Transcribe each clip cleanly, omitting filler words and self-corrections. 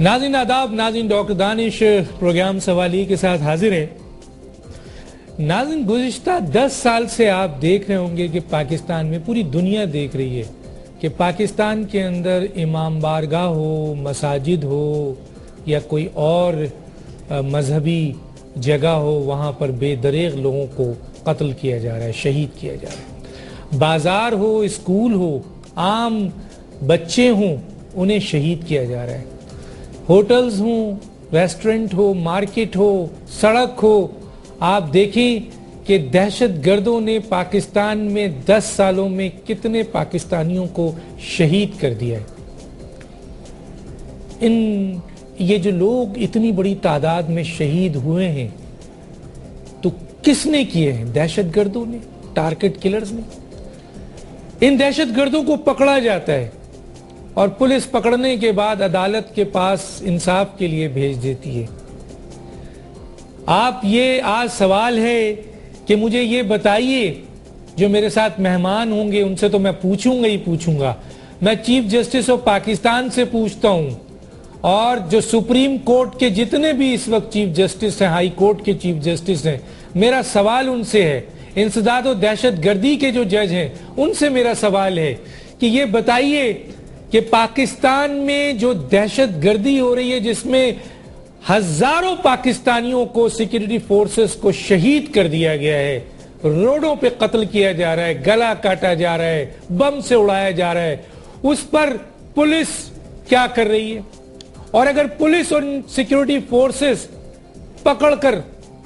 ناظرین آداب، ناظرین ڈاکٹر دانش پروگرام سوالی کے ساتھ حاضر ہے۔ ناظرین گزشتہ 10 سال سے آپ دیکھ رہے ہوں گے کہ پاکستان میں پوری دنیا دیکھ رہی ہے کہ پاکستان کے اندر امام بارگاہ ہو، مساجد ہو یا کوئی اور مذہبی جگہ ہو، وہاں پر بے دریغ لوگوں کو قتل کیا جا رہا ہے، شہید کیا جا رہا ہے۔ بازار ہو، اسکول ہو، عام بچے ہوں، انہیں شہید کیا جا رہا ہے۔ ہوٹلز ہوں، ریسٹورنٹ ہو، مارکیٹ ہو، سڑک ہو، آپ دیکھیں کہ دہشت گردوں نے پاکستان میں 10 سالوں میں کتنے پاکستانیوں کو شہید کر دیا ہے۔ یہ جو لوگ اتنی بڑی تعداد میں شہید ہوئے ہیں تو کس نے کیے ہیں؟ دہشت گردوں نے، ٹارگٹ کلرز نے۔ ان دہشت گردوں کو پکڑا جاتا ہے اور پولیس پکڑنے کے بعد عدالت کے پاس انصاف کے لیے بھیج دیتی ہے۔ آپ یہ آج سوال ہے کہ مجھے یہ بتائیے، جو میرے ساتھ مہمان ہوں گے ان سے تو میں پوچھوں گا، میں چیف جسٹس آف پاکستان سے پوچھتا ہوں، اور جو سپریم کورٹ کے جتنے بھی اس وقت چیف جسٹس ہیں، ہائی کورٹ کے چیف جسٹس ہیں، میرا سوال ان سے ہے، انسداد و دہشت گردی کے جو جج ہیں ان سے میرا سوال ہے کہ یہ بتائیے کہ پاکستان میں جو دہشت گردی ہو رہی ہے، جس میں ہزاروں پاکستانیوں کو سیکیورٹی فورسز کو شہید کر دیا گیا ہے، روڈوں پہ قتل کیا جا رہا ہے، گلا کاٹا جا رہا ہے، بم سے اڑایا جا رہا ہے، اس پر پولیس کیا کر رہی ہے؟ اور اگر پولیس اور سیکیورٹی فورسز پکڑ کر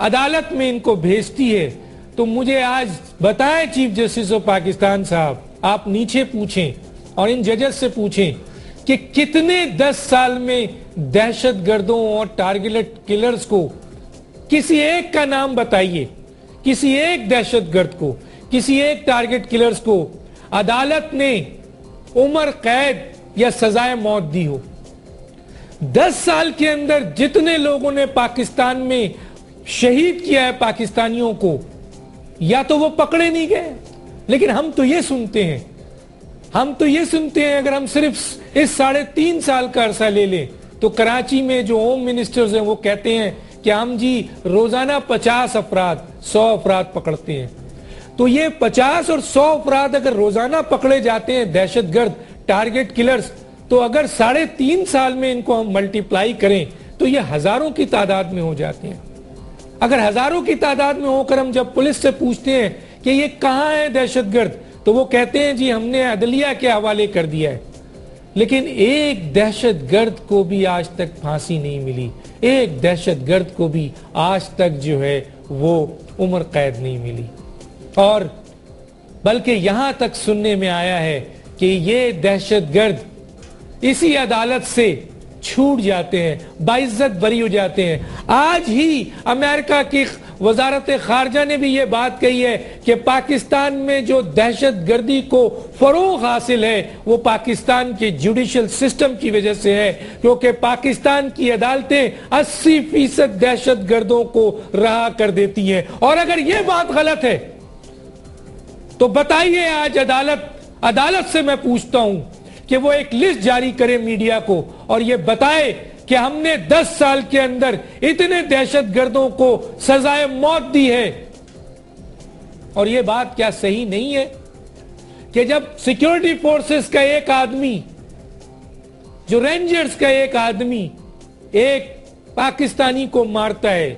عدالت میں ان کو بھیجتی ہے تو مجھے آج بتائیں چیف جسٹس آف پاکستان صاحب، آپ نیچے پوچھیں اور ان ججز سے پوچھیں کہ کتنے 10 سال میں دہشت گردوں اور ٹارگٹ کلرز کو، کسی ایک کا نام بتائیے، کسی ایک دہشت گرد کو، کسی ایک ٹارگٹ کلرز کو عدالت نے عمر قید یا سزائے موت دی ہو۔ 10 سال کے اندر جتنے لوگوں نے پاکستان میں شہید کیا ہے پاکستانیوں کو، یا تو وہ پکڑے نہیں گئے، لیکن ہم تو یہ سنتے ہیں، اگر ہم صرف اس 3.5 سال کا عرصہ لے لیں تو کراچی میں جو ہوم منسٹرز ہیں وہ کہتے ہیں کہ ہم جی روزانہ 50 افراد 100 افراد پکڑتے ہیں۔ تو یہ 50 اور 100 افراد اگر روزانہ پکڑے جاتے ہیں دہشت گرد ٹارگٹ کلرز، تو اگر 3.5 سال میں ان کو ہم ملٹیپلائی کریں تو یہ ہزاروں کی تعداد میں ہو جاتے ہیں۔ اگر ہزاروں کی تعداد میں ہو کر ہم جب پولیس سے پوچھتے ہیں کہ یہ کہاں ہے دہشت گرد، تو وہ کہتے ہیں جی ہم نے عدلیہ کے حوالے کر دیا ہے۔ لیکن ایک دہشت گرد کو بھی آج تک پھانسی نہیں ملی، ایک دہشت گرد کو بھی آج تک جو ہے وہ عمر قید نہیں ملی، اور بلکہ یہاں تک سننے میں آیا ہے کہ یہ دہشت گرد اسی عدالت سے چھوٹ جاتے ہیں، باعزت بری ہو جاتے ہیں۔ آج ہی امریکہ کی وزارت خارجہ نے بھی یہ بات کہی ہے کہ پاکستان میں جو دہشت گردی کو فروغ حاصل ہے وہ پاکستان کے جوڈیشل سسٹم کی وجہ سے ہے، کیونکہ پاکستان کی عدالتیں 80% دہشت گردوں کو رہا کر دیتی ہیں۔ اور اگر یہ بات غلط ہے تو بتائیے، آج عدالت سے میں پوچھتا ہوں کہ وہ ایک لسٹ جاری کرے میڈیا کو اور یہ بتائے کہ ہم نے 10 سال کے اندر اتنے دہشت گردوں کو سزائے موت دی ہے۔ اور یہ بات کیا صحیح نہیں ہے کہ جب سیکیورٹی فورسز کا ایک آدمی، جو رینجرز کا ایک آدمی ایک پاکستانی کو مارتا ہے،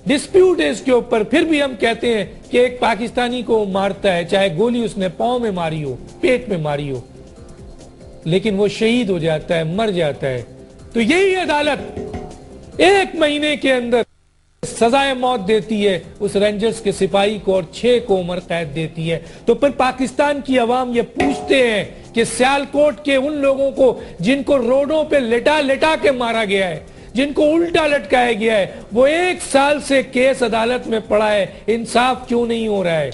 ڈسپیوٹ ہے اس کے اوپر، پھر بھی ہم کہتے ہیں کہ ایک پاکستانی کو مارتا ہے، چاہے گولی اس نے پاؤں میں ماری ہو، پیٹ میں ماری ہو، لیکن وہ شہید ہو جاتا ہے، مر جاتا ہے، تو یہی عدالت 1 مہینے کے اندر سزائے موت دیتی ہے اس رینجرز کے سپاہی کو اور 6 کو عمر قید دیتی ہے۔ تو پھر پاکستان کی عوام یہ پوچھتے ہیں کہ سیالکوٹ کے ان لوگوں کو جن کو روڈوں پہ لٹا کے مارا گیا ہے، جن کو الٹا لٹکایا گیا ہے، وہ 1 سال سے کیس عدالت میں پڑا ہے، انصاف کیوں نہیں ہو رہا ہے؟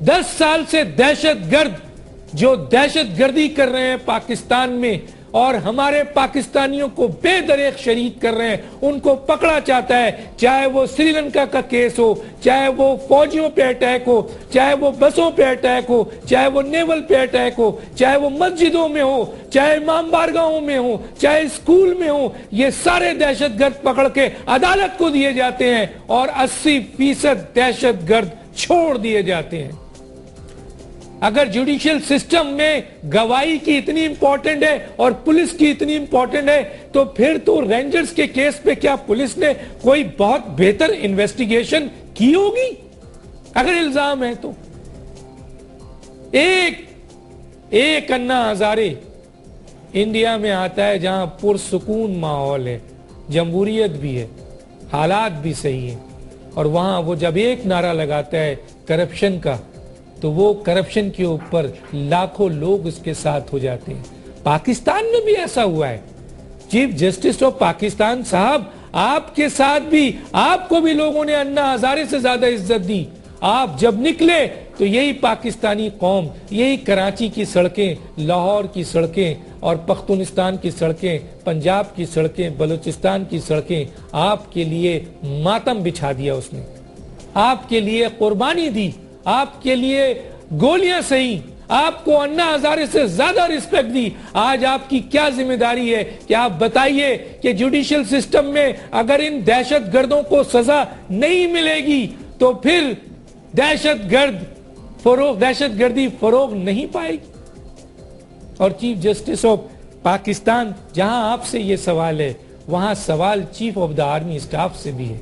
10 سال سے دہشت گرد جو دہشت گردی کر رہے ہیں پاکستان میں، اور ہمارے پاکستانیوں کو بے دریغ شہید کر رہے ہیں، ان کو پکڑا چاہتا ہے، چاہے وہ سری لنکا کا کیس ہو، چاہے وہ فوجیوں پہ اٹیک ہو، چاہے وہ بسوں پہ اٹیک ہو، چاہے وہ نیول پہ اٹیک ہو، چاہے وہ مسجدوں میں ہو، چاہے امام بارگاہوں میں ہو، چاہے اسکول میں ہو، یہ سارے دہشت گرد پکڑ کے عدالت کو دیے جاتے ہیں اور 80% دہشت گرد چھوڑ دیے جاتے ہیں۔ اگر جوڈیشل سسٹم میں گواہی کی اتنی امپورٹنٹ ہے اور پولیس کی اتنی امپورٹنٹ ہے تو پھر تو رینجرز کے کیس پہ کیا پولیس نے کوئی بہت بہتر انویسٹیگیشن کی ہوگی؟ اگر الزام ہے تو ایک انا ہزارے انڈیا میں آتا ہے جہاں پرسکون ماحول ہے، جمہوریت بھی ہے، حالات بھی صحیح ہیں، اور وہاں وہ جب ایک نعرہ لگاتا ہے کرپشن کا تو وہ کرپشن کے اوپر لاکھوں لوگ اس کے ساتھ ہو جاتے ہیں۔ پاکستان میں بھی ایسا ہوا ہے۔ چیف جسٹس آف پاکستان صاحب، آپ کے ساتھ بھی، آپ کو بھی لوگوں نے انا ہزارے سے زیادہ عزت دی۔ آپ جب نکلے تو یہی پاکستانی قوم، یہی کراچی کی سڑکیں، لاہور کی سڑکیں اور پختونستان کی سڑکیں، پنجاب کی سڑکیں، بلوچستان کی سڑکیں، آپ کے لیے ماتم بچھا دیا اس نے، آپ کے لیے قربانی دی، آپ کے لیے گولیاں سہی، آپ کو انا ہزارے سے زیادہ رسپیکٹ دی۔ آج آپ کی کیا ذمہ داری ہے کہ آپ بتائیے کہ جوڈیشل سسٹم میں اگر ان دہشت گردوں کو سزا نہیں ملے گی تو پھر دہشت گردی فروغ نہیں پائے گی۔ اور چیف جسٹس آف پاکستان، جہاں آپ سے یہ سوال ہے وہاں سوال chief of the army staff سے بھی ہے،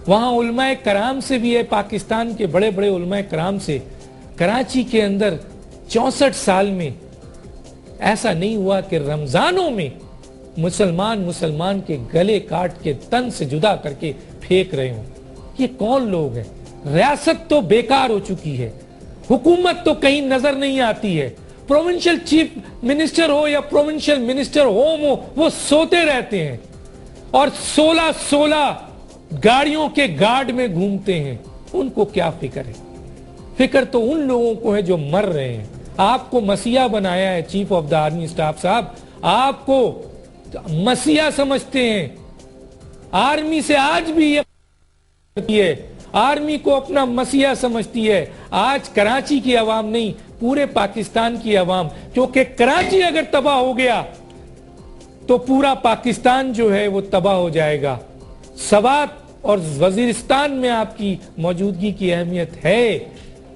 وہاں علماء کرام سے بھی ہے، پاکستان کے بڑے بڑے علماء کرام سے۔ کراچی کے اندر 64 سال میں ایسا نہیں ہوا کہ رمضانوں میں مسلمان کے گلے کاٹ کے تن سے جدا کر کے پھینک رہے ہوں۔ یہ کون لوگ ہیں؟ ریاست تو بیکار ہو چکی ہے، حکومت تو کہیں نظر نہیں آتی ہے، پروونشل چیف منسٹر ہو یا پروونشل منسٹر ہوم ہو وہ سوتے رہتے ہیں اور 16 گاڑیوں کے گارڈ میں گھومتے ہیں۔ ان کو کیا فکر ہے؟ فکر تو ان لوگوں کو ہے جو مر رہے ہیں۔ آپ کو مسیحا بنایا ہے chief of the army staff صاحب، آپ کو مسیحا سمجھتے ہیں۔ آرمی سے آج بھی یہ ہے، آرمی کو اپنا مسیحا سمجھتی ہے۔ آج کراچی کی عوام نہیں، پورے پاکستان کی عوام، کیونکہ کراچی اگر تباہ ہو گیا تو پورا پاکستان جو ہے وہ تباہ ہو جائے گا۔ سوات اور وزیرستان میں آپ کی موجودگی کی اہمیت ہے،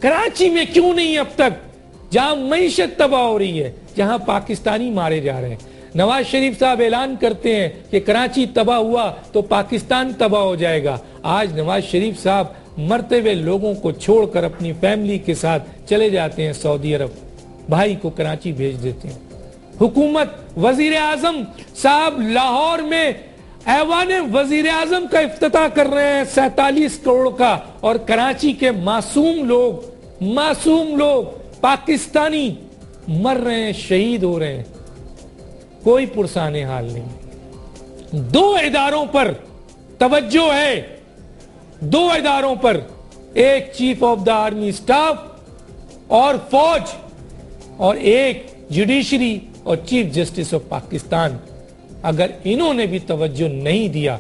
کراچی میں کیوں نہیں اب تک؟ جہاں معیشت تباہ ہو رہی ہے، جہاں پاکستانی مارے جا رہے ہیں۔ نواز شریف صاحب اعلان کرتے ہیں کہ کراچی تباہ ہوا تو پاکستان تباہ ہو جائے گا۔ آج نواز شریف صاحب مرتے ہوئے لوگوں کو چھوڑ کر اپنی فیملی کے ساتھ چلے جاتے ہیں سعودی عرب، بھائی کو کراچی بھیج دیتے ہیں۔ حکومت، وزیر اعظم صاحب لاہور میں ایوان وزیر اعظم کا افتتاح کر رہے ہیں 47 کروڑ کا، اور کراچی کے معصوم لوگ پاکستانی مر رہے ہیں، شہید ہو رہے ہیں، کوئی پرسان حال نہیں۔ 2 اداروں پر توجہ ہے، 2 اداروں پر، ایک chief of the army staff اور فوج، اور ایک جوڈیشری اور چیف جسٹس آف پاکستان۔ اگر انہوں نے بھی توجہ نہیں دیا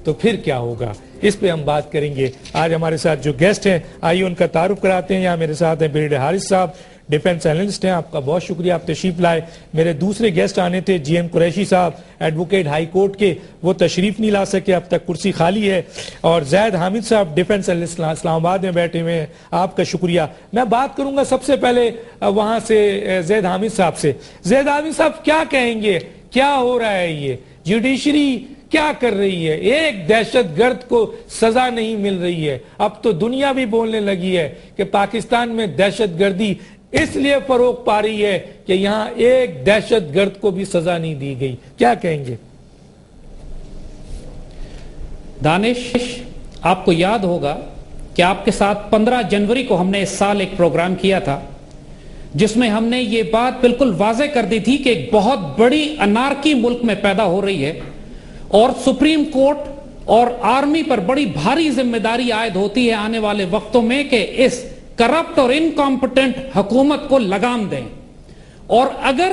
تو پھر کیا ہوگا؟ اس پہ ہم بات کریں گے۔ آج ہمارے ساتھ جو گیسٹ ہیں آئیے ان کا تعارف کراتے ہیں۔ یہاں میرے ساتھ ہیں بریگیڈیئر حارث صاحب، ڈیفنس اینالسٹ ہیں، آپ کا بہت شکریہ آپ تشریف لائے۔ میرے دوسرے گیسٹ آنے تھے جی ایم قریشی صاحب، ایڈوکیٹ ہائی کورٹ کے، وہ تشریف نہیں لا سکے، اب تک کرسی خالی ہے۔ اور زید حامد صاحب ڈیفنس اینالسٹ اسلام آباد میں بیٹھے ہوئے ہیں، آپ کا شکریہ۔ میں بات کروں گا سب سے پہلے وہاں سے زید حامد صاحب سے۔ زید حامد صاحب کیا کہیں گے، کیا ہو رہا ہے؟ یہ جوڈیشری کیا کر رہی ہے؟ ایک دہشت گرد کو سزا نہیں مل رہی ہے۔ اب تو دنیا بھی بولنے لگی ہے کہ پاکستان میں دہشت گردی اس لیے فروغ پا رہی ہے کہ یہاں ایک دہشت گرد کو بھی سزا نہیں دی گئی، کیا کہیں گے؟ دانش، آپ کو یاد ہوگا کہ آپ کے ساتھ 15 جنوری کو ہم نے اس سال ایک پروگرام کیا تھا جس میں ہم نے یہ بات بالکل واضح کر دی تھی کہ ایک بہت بڑی انارکی ملک میں پیدا ہو رہی ہے اور سپریم کورٹ اور آرمی پر بڑی بھاری ذمہ داری عائد ہوتی ہے آنے والے وقتوں میں کہ اس کرپٹ اور انکمپٹنٹ حکومت کو لگام دیں، اور اگر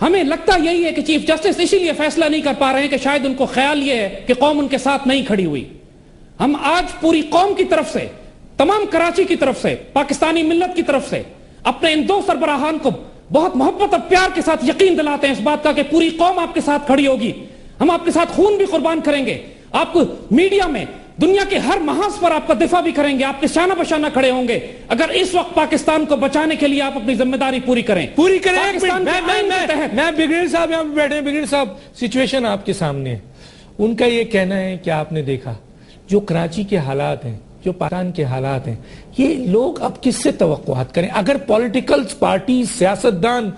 ہمیں لگتا یہی ہے کہ چیف جسٹس اسی لیے فیصلہ نہیں کر پا رہے ہیں کہ شاید ان کو خیال یہ ہے کہ قوم ان کے ساتھ نہیں کھڑی ہوئی. ہم آج پوری قوم کی طرف سے, تمام کراچی کی طرف سے, پاکستانی ملت کی طرف سے اپنے ان دو سربراہان کو بہت محبت اور پیار کے ساتھ یقین دلاتے ہیں اس بات کا کہ پوری قوم آپ کے ساتھ کھڑی ہوگی. ہم آپ کے ساتھ خون بھی قربان کریں گے, آپ کو میڈیا میں دنیا کے ہر محاذ پر آپ کا دفاع بھی کریں گے, آپ کے شانہ بشانہ کھڑے ہوں گے اگر اس وقت پاکستان کو بچانے کے لیے آپ اپنی ذمہ داری پوری کریں. میں بگڑیل صاحب یہاں پہ بیٹھے ہیں. بگڑیل صاحب, سچویشن آپ کے سامنے ہے. ان کا یہ کہنا ہے کہ آپ نے دیکھا جو کراچی کے حالات ہیں, جو پاکستان کے حالات ہیں, یہ لوگ اب کس سے توقعات کریں؟ اگر پولیٹیکل پارٹی, سیاستدان,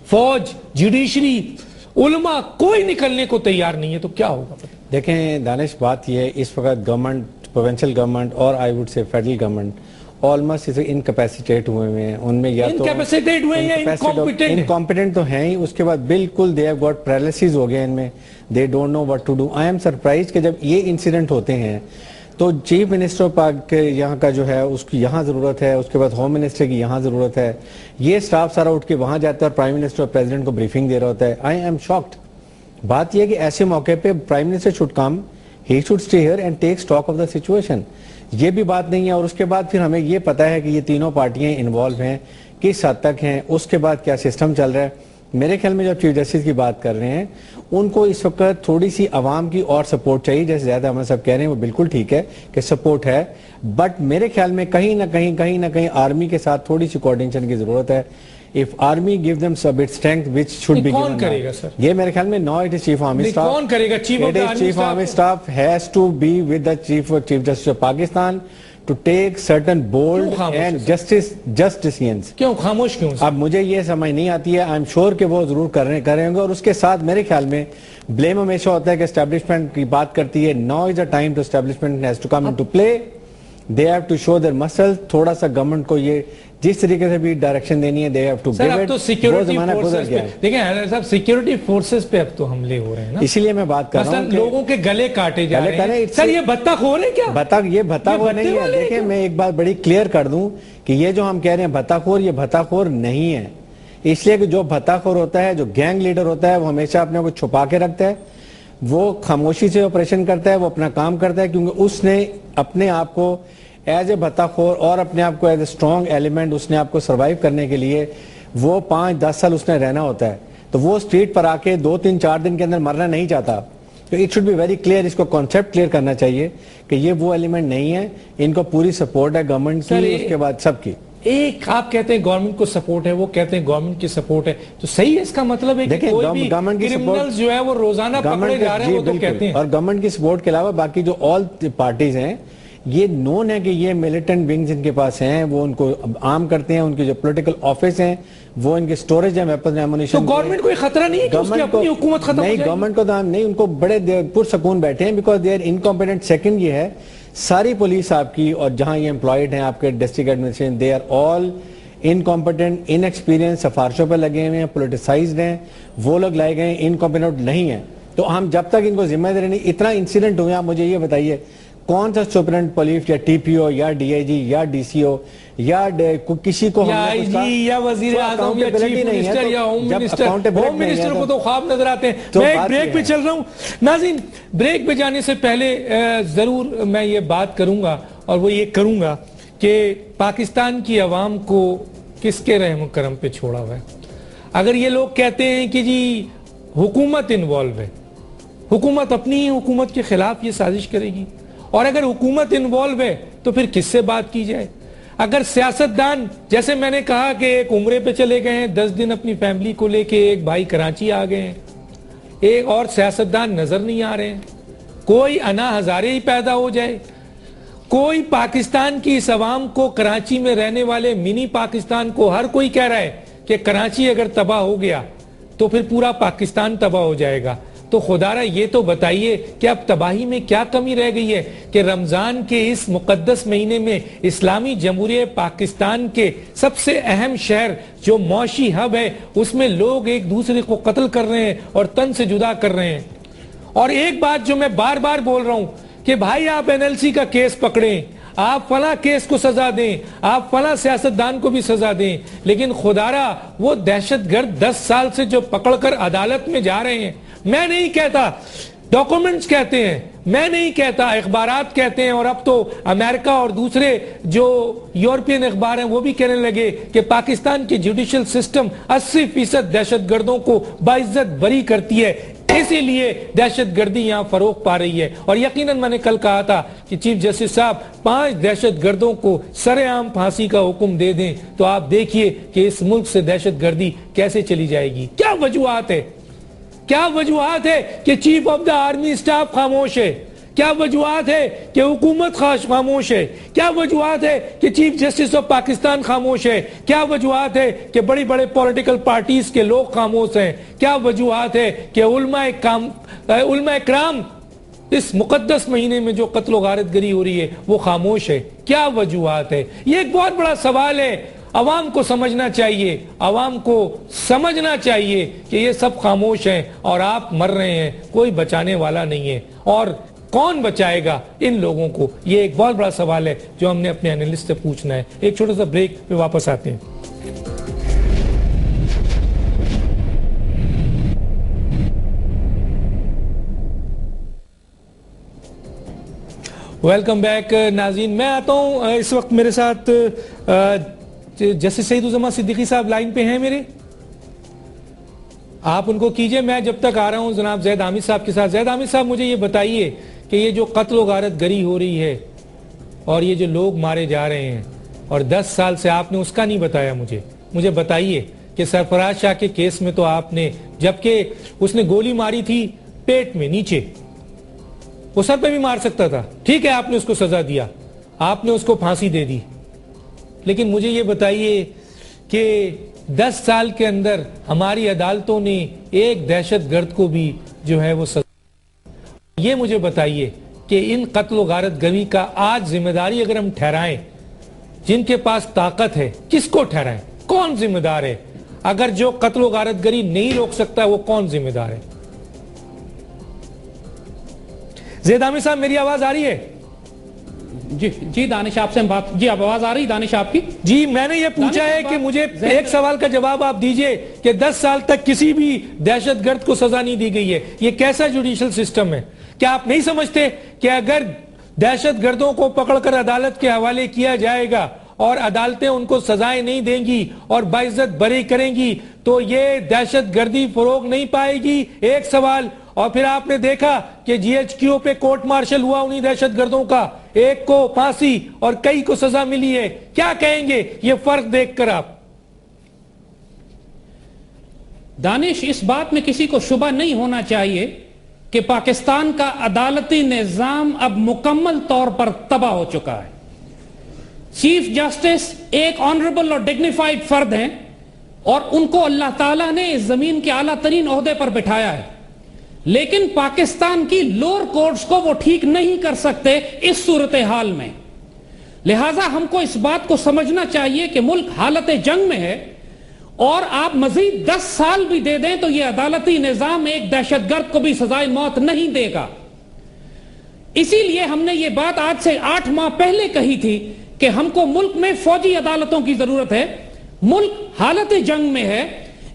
فوج, جوڈیشری, علماء کوئی نکلنے کو تیار نہیں ہے تو کیا ہوگا؟ دیکھیں دانش, بات یہ ہے اس وقت گورنمنٹ, پروونشل گورنمنٹ اور I would say federal government almost incapacitated ہوئے ہیں. ان میں یا تو انکمپیٹنٹ تو ہیں ہی, اس کے بعد بالکل دے ہیو گاٹ پیرالائسس ہو گئے ان میں, they don't know what to do. I am surprised کہ جب یہ انسیڈنٹ ہوتے ہیں تو چیف منسٹر پاک کے یہاں کا جو ہے اس کی یہاں ضرورت ہے, اس کے بعد ہوم منسٹر کی یہاں ضرورت ہے, یہ سٹاف سارا اٹھ کے وہاں جاتا ہے اور پرائم منسٹر اور پریزیڈنٹ کو بریفنگ دے رہا ہوتا ہے. I am shocked. بات یہ ہے کہ ایسے موقع پہ prime minister should come, he should stay here and take stock of the situation. یہ بھی بات نہیں ہے. اور اس کے بعد پھر ہمیں یہ پتا ہے کہ یہ تینوں پارٹیاں انوالو ہیں, کس حد تک ہیں, اس کے بعد کیا سسٹم چل رہا ہے. میرے خیال میں جب چیف جسٹس کی بات کر رہے ہیں ان کو اس وقت تھوڑی سی عوام کی اور سپورٹ چاہیے. جیسے زیادہ احمد صاحب کہہ رہے ہیں وہ بالکل ٹھیک ہے کہ سپورٹ ہے, بٹ میرے خیال میں کہیں نہ کہیں آرمی کے ساتھ تھوڑی سی کوارڈینیشن کی ضرورت ہے. If army give them a bit strength which should be given. کون کرے گا سر یہ میرے خیال میں now it is chief army staff. کون کرے گا؟ chief army staff has to be with the chief justice of Pakistan to take certain bold and just decisions. کیوں خاموش کیوں؟ اب مجھے یہ سمجھ نہیں آتی ہے. I'm sure کہ وہ ضرور کریں گے. اور اس کے ساتھ میرے خیال میں blame ہمیشہ ہوتا ہے کہ establishment کی بات کرتی ہے. Now is the time to establishment has to come into play. They have to show their muscle. تھوڑا سا گورنمنٹ کو یہ جس طریقے سے بھی ڈائریکشن دینی ہے they have to give it. تو سیکیورٹی فورسز پہ دیکھیں صاحب, سیکیورٹی فورسز پہ اب تو حملے ہو رہے ہیں نا, اسی لیے میں بات کر رہا ہوں لوگوں کے گلے کاٹے جا رہے ہیں. سر یہ بھتہ خور ہے کیا؟ یہ بھتہ خور نہیں ہے. دیکھیں میں ایک بات بڑی کلیئر کر دوں کہ یہ جو ہم کہہ رہے ہیں بھتہ خور, یہ بھتہ خور نہیں ہے. اس لیے کہ جو بھتہ خور ہوتا ہے, جو گینگ لیڈر ہوتا ہے, وہ ہمیشہ اپنے کو چھپا کے رکھتا ہے, وہ خاموشی سے آپریشن کرتا ہے, وہ اپنا کام کرتا ہے, کیونکہ اس نے اپنے آپ کو ایز اے بھتہ خور اور اپنے آپ کو ایز اے اسٹرانگ ایلیمنٹ اس نے آپ کو سروائیو کرنے کے لیے وہ 5-10 سال اس نے رہنا ہوتا ہے. تو وہ اسٹریٹ پر آ کے 2-3-4 دن کے اندر مرنا نہیں چاہتا. تو it should be very clear, اس کو کانسیپٹ کلیئر کرنا چاہیے کہ یہ وہ ایلیمنٹ نہیں ہے. ان کو پوری سپورٹ ہے گورنمنٹ کی, اس کے بعد سب کی. ایک آپ کہتے ہیں گورنمنٹ کو سپورٹ ہے, وہ کہتے ہیں گورنمنٹ کی سپورٹ ہے, تو صحیح ہے. اس کا مطلب ہے کہ کوئی بھی کرمنلز جو ہے وہ روزانہ پکڑے جا رہے ہیں, وہ تو کہتے ہیں. اور گورنمنٹ کی سپورٹ کے علاوہ باقی جو آل پارٹیز ہیں یہ نون ہے کہ یہ ملیٹنٹ ونگز ان کے پاس ہیں, وہ ان کو عام کرتے ہیں. ان کے جو پولیٹیکل آفس ہیں وہ ان کے سٹوریج ہیں ویپن ایمونیشن. تو گورنمنٹ کوئی خطرہ نہیں ہے کہ اس کی اپنی حکومت ختم ہو جائے؟ نہیں, گورنمنٹ کو نہیں, ان کو بڑے پرسکون بیٹھے ہیں because they are incompetent. Second یہ ہے ساری پولیس آپ کی اور جہاں یہ امپلائڈ ہیں آپ کے district administration, they are all incompetent, inexperienced, سفارشوں پہ لگے ہوئے ہیں, پولیٹیسائزڈ ہیں. وہ لوگ لائے گئے ہیں انکمپیٹنٹ نہیں ہیں. تو ہم جب تک ان کو ذمہ داری نہیں, اتنا انسیڈنٹ ہوئے, آپ مجھے یہ بتائیے کون سا سپرنٹ پولیس یا ٹی پی او یا ڈی آئی جی یا ڈی سی او یا کسی کو یا آئی جی یا وزیر اعظم یا چیف منسٹر یا ہوم منسٹر کو تو خواب نظر آتے ہیں. میں ایک بریک پہ چل رہا ہوں. ناظرین, بریک پہ جانے سے پہلے ضرور میں یہ بات کروں گا اور وہ یہ کروں گا کہ پاکستان کی عوام کو کس کے رحم و کرم پہ چھوڑا ہوا ہے. اگر یہ لوگ کہتے ہیں کہ جی حکومت انوالو ہے, حکومت اپنی حکومت کے خلاف یہ سازش کرے گی, اور اگر حکومت انوالو ہے تو پھر کس سے بات کی جائے؟ اگر سیاستدان, جیسے میں نے کہا کہ ایک عمرے پہ چلے گئے ہیں 10 دن اپنی فیملی کو لے کے, ایک بھائی کراچی آ گئے ہیں, ایک اور سیاستدان نظر نہیں آ رہے ہیں, کوئی انا ہزارے ہی پیدا ہو جائے, کوئی پاکستان کی اس عوام کو, کراچی میں رہنے والے منی پاکستان کو ہر کوئی کہہ رہا ہے کہ کراچی اگر تباہ ہو گیا تو پھر پورا پاکستان تباہ ہو جائے گا. تو خدا را یہ تو بتائیے کہ اب تباہی میں کیا کمی رہ گئی ہے کہ رمضان کے اس مقدس مہینے میں اسلامی جمہوریہ پاکستان کے سب سے اہم شہر جو معاشی ہب ہے اس میں لوگ ایک دوسرے کو قتل کر رہے ہیں اور تن سے جدا کر رہے ہیں. اور ایک بات جو میں بار بار بول رہا ہوں کہ بھائی آپ این ایل سی کا کیس پکڑیں, آپ فلاں کیس کو سزا دیں، آپ فلاں سیاستدان کو بھی سزا دیں، لیکن خدارا وہ دہشت گرد 10 سال سے جو پکڑ کر عدالت میں جا رہے ہیں، میں نہیں کہتا، ڈاکومنٹس کہتے ہیں، میں نہیں کہتا، اخبارات کہتے ہیں، اور اب تو امریکہ اور دوسرے جو یورپین اخبار ہیں وہ بھی کہنے لگے کہ پاکستان کی جوڈیشل سسٹم 80% دہشت گردوں کو باعزت بری کرتی ہے، اسی لیے دہشت گردی یہاں فروغ پا رہی ہے۔ اور یقیناً میں نے کل کہا تھا کہ چیف جسٹس صاحب 5 دہشت گردوں کو سر عام پھانسی کا حکم دے دیں تو آپ دیکھیے کہ اس ملک سے دہشت گردی کیسے چلی جائے گی۔ کیا وجوہات ہے؟ کیا وجوہات ہے کہ chief of the army staff خاموش ہے؟ کیا وجوہات ہے کہ حکومت خاموش ہے؟ کیا وجوہات ہے کہ چیف جسٹس آف پاکستان خاموش ہے؟ کیا وجوہات ہے کہ بڑی بڑے پولیٹیکل پارٹیز کے لوگ خاموش ہیں؟ کیا وجوہات ہے کہ علماء اکرام اس مقدس مہینے میں جو قتل و غارت گری ہو رہی ہے وہ خاموش ہے؟ کیا وجوہات ہے؟ یہ ایک بہت بڑا سوال ہے۔ عوام کو سمجھنا چاہیے، عوام کو سمجھنا چاہیے کہ یہ سب خاموش ہیں اور آپ مر رہے ہیں، کوئی بچانے والا نہیں ہے، اور کون بچائے گا ان لوگوں کو؟ یہ ایک بہت بڑا سوال ہے جو ہم نے اپنے اینالسٹ سے پوچھنا ہے۔ ایک چھوٹا سا بریک پہ واپس آتے ہیں۔ ویلکم بیک ناظرین، میں آتا ہوں، اس وقت میرے ساتھ جسٹس سعید الزماں صدیقی صاحب لائن پہ ہیں میرے، آپ ان کو کیجئے، میں جب تک آ رہا ہوں جناب زید حامد صاحب کے ساتھ۔ زید حامد صاحب مجھے یہ بتائیے کہ یہ جو قتل و غارت گری ہو رہی ہے اور یہ جو لوگ مارے جا رہے ہیں، اور 10 سال سے آپ نے اس کا نہیں بتایا، مجھے بتائیے کہ سرفراز شاہ کے کیس میں تو آپ نے، جبکہ اس نے گولی ماری تھی پیٹ میں نیچے، وہ سر پہ بھی مار سکتا تھا، ٹھیک ہے آپ نے اس کو سزا دیا، آپ نے اس کو پھانسی دے دی، لیکن مجھے یہ بتائیے کہ 10 سال کے اندر ہماری عدالتوں نے ایک دہشت گرد کو بھی جو ہے وہ سزا، یہ مجھے بتائیے کہ ان قتل و غارت گری کا آج ذمہ داری اگر ہم ٹھہرائیں، جن کے پاس طاقت ہے، کس کو ٹھہرائیں؟ کون ذمہ دار ہے؟ اگر جو قتل و غارت گری نہیں روک سکتا وہ کون ذمہ دار ہے؟ زید حامد صاحب میری آواز آ رہی ہے؟ جی دانش آپ سے بات، جی اب آواز آ رہی دانش آپ کی؟ جی میں نے یہ پوچھا ہے کہ مجھے ایک سوال کا جواب آپ دیجئے کہ 10 سال تک کسی بھی دہشت گرد کو سزا نہیں دی گئی ہے، یہ کیسا جوڈیشل سسٹم ہے؟ کیا آپ نہیں سمجھتے کہ اگر دہشت گردوں کو پکڑ کر عدالت کے حوالے کیا جائے گا اور عدالتیں ان کو سزائیں نہیں دیں گی اور باعزت بری کریں گی تو یہ دہشت گردی فروغ نہیں پائے گی؟ ایک سوال۔ اور پھر آپ نے دیکھا کہ جی ایچ کیو پہ کورٹ مارشل ہوا انہی دہشت گردوں کا، ایک کو پھانسی اور کئی کو سزا ملی ہے، کیا کہیں گے یہ فرق دیکھ کر آپ؟ دانش اس بات میں کسی کو شبہ نہیں ہونا چاہیے کہ پاکستان کا عدالتی نظام اب مکمل طور پر تباہ ہو چکا ہے۔ چیف جسٹس ایک آنریبل اور ڈگنیفائڈ فرد ہیں اور ان کو اللہ تعالیٰ نے اس زمین کے اعلیٰ ترین عہدے پر بٹھایا ہے، لیکن پاکستان کی لوور کورٹس کو وہ ٹھیک نہیں کر سکتے اس صورتحال میں۔ لہٰذا ہم کو اس بات کو سمجھنا چاہیے کہ ملک حالت جنگ میں ہے، اور آپ مزید 10 سال بھی دے دیں تو یہ عدالتی نظام ایک دہشت گرد کو بھی سزائے موت نہیں دے گا۔ اسی لیے ہم نے یہ بات آج سے 8 ماہ پہلے کہی تھی کہ ہم کو ملک میں فوجی عدالتوں کی ضرورت ہے، ملک حالت جنگ میں ہے،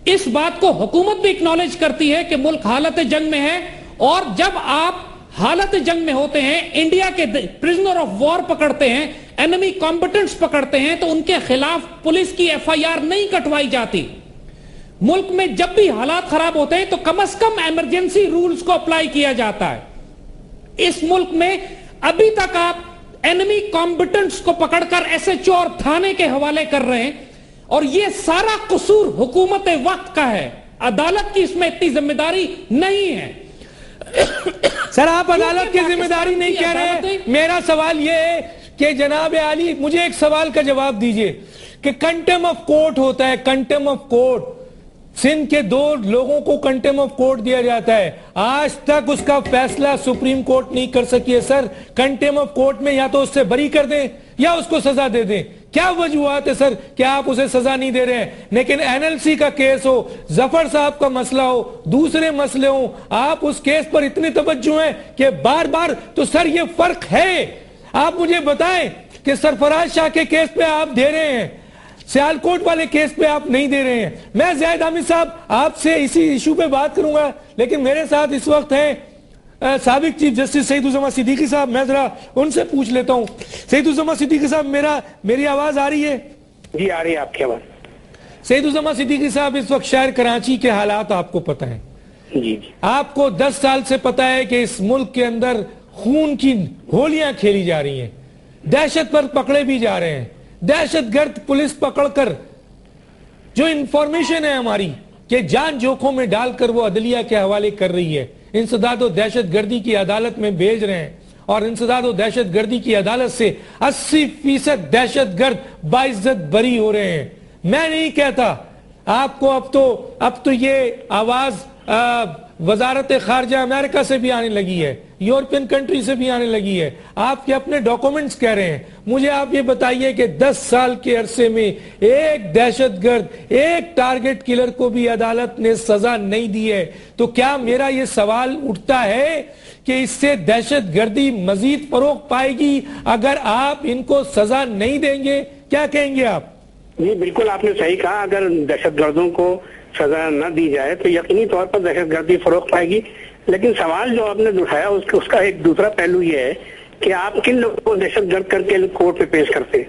اس بات کو حکومت بھی اکنالج کرتی ہے کہ ملک حالت جنگ میں ہے، اور جب آپ حالت جنگ میں ہوتے ہیں، انڈیا کے پرزنر آف وار پکڑتے ہیں، انیمی کمبیٹنٹس پکڑتے ہیں تو ان کے خلاف پولیس کی ایف آئی آر نہیں کٹوائی جاتی۔ ملک میں جب بھی حالات خراب ہوتے ہیں تو کم از کم ایمرجنسی رولز کو اپلائی کیا جاتا ہے۔ اس ملک میں ابھی تک آپ انیمی کمبیٹنٹس کو پکڑ کر ایس ایچ او اور تھانے کے حوالے کر رہے ہیں، اور یہ سارا قصور حکومت وقت کا ہے، عدالت کی اس میں اتنی ذمہ داری نہیں ہے۔ سر آپ عدالت کی ذمہ داری نہیں کہہ رہے، میرا سوال یہ ہے کہ جناب عالی مجھے ایک سوال کا جواب دیجئے کہ کنٹیم آف کورٹ ہوتا ہے، کنٹیم آف کورٹ، سندھ کے 2 لوگوں کو کنٹیم آف کورٹ دیا جاتا ہے، آج تک اس کا فیصلہ سپریم کورٹ نہیں کر سکی ہے۔ سر کنٹیم آف کورٹ میں یا تو اس سے بری کر دیں یا اس کو سزا دے دیں، کیا وجوہات ہے سر کہ آپ اسے سزا نہیں دے رہے ہیں؟ لیکن این ایل سی کا کیس ہو، ظفر صاحب کا مسئلہ ہو، دوسرے مسئلے ہوں، آپ اس کیس پر اتنی توجہ ہیں کہ بار بار، تو سر یہ فرق ہے۔ آپ مجھے بتائیں کہ سرفراز شاہ کے کیس پہ آپ دے رہے ہیں, سیالکوٹ والے کیس پہ آپ نہیں دے رہے ہیں. میں زید حامد صاحب آپ سے اسی ایشو پہ بات کروں گا, لیکن میرے ساتھ اس وقت ہیں سابق چیف جسٹس سعید الزماں صدیقی صاحب. میں ذرا ان سے پوچھ لیتا ہوں. سعید الزماں صدیقی صاحب, میری آواز آ رہی ہے؟ جی آ رہی ہے آپ کی آواز. سعید الزماں صدیقی صاحب, اس وقت شہر کراچی کے حالات آپ کو پتہ ہیں. جی آپ کو 10 سال سے پتہ ہے کہ اس ملک کے اندر خون کی ہولیاں کھیلی جا رہی ہیں, دہشت گرد پکڑے بھی جا رہے ہیں. دہشت گرد پولیس پکڑ کر جو انفارمیشن ہے ہماری کہ جان جوکھوں میں ڈال کر وہ عدلیہ کے حوالے کر رہی ہے, انسداد و دہشت گردی کی عدالت میں بھیج رہے ہیں, اور انسداد و دہشت گردی کی عدالت سے 80% دہشت گرد باعزت بری ہو رہے ہیں. میں نہیں کہتا آپ کو, اب تو یہ آواز وزارت خارجہ امریکہ سے بھی آنے لگی ہے, یورپین کنٹری سے بھی آنے لگی ہے. آپ کے اپنے ڈاکومنٹس کہہ رہے ہیں. مجھے آپ یہ بتائیے کہ 10 سال کے عرصے میں ایک دہشت گرد, ایک ٹارگٹ کلر کو بھی عدالت نے سزا نہیں دی ہے. تو کیا میرا یہ سوال اٹھتا ہے کہ اس سے دہشت گردی مزید فروغ پائے گی اگر آپ ان کو سزا نہیں دیں گے؟ کیا کہیں گے آپ؟ جی بالکل آپ نے صحیح کہا. اگر دہشت گردوں کو سزا نہ دی جائے تو یقینی طور پر دہشت گردی فروغ پائے گی. لیکن سوال جو آپ نے اٹھایا اس کا ایک دوسرا پہلو یہ ہے کہ آپ کن لوگوں کو دہشت گرد کر کے کورٹ پہ پیش کرتے ہیں.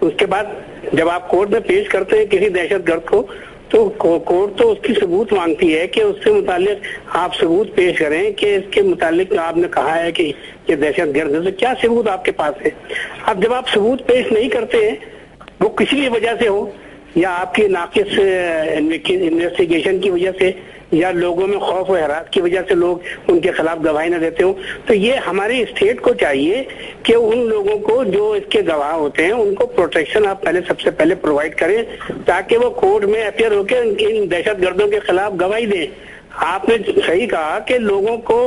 اس کے بعد جب آپ کورٹ میں پیش کرتے ہیں کسی دہشت گرد کو, تو کورٹ تو اس کی ثبوت مانگتی ہے کہ اس سے متعلق آپ ثبوت پیش کریں کہ اس کے متعلق آپ نے کہا ہے کہ یہ دہشت گرد ہے, تو کیا ثبوت آپ کے پاس ہے؟ اب جب آپ ثبوت پیش نہیں کرتے ہیں, وہ کسی بھی وجہ سے ہو, یا آپ کی ناقص انویسٹیگیشن کی وجہ سے, یا لوگوں میں خوف و حراس کی وجہ سے لوگ ان کے خلاف گواہی نہ دیتے ہوں, تو یہ ہماری اسٹیٹ کو چاہیے کہ ان لوگوں کو جو اس کے گواہ ہوتے ہیں ان کو پروٹیکشن آپ سب سے پہلے پرووائڈ کریں, تاکہ وہ کورٹ میں اپیئر ہو کے ان دہشت گردوں کے خلاف گواہی دیں. آپ نے صحیح کہا کہ لوگوں کو,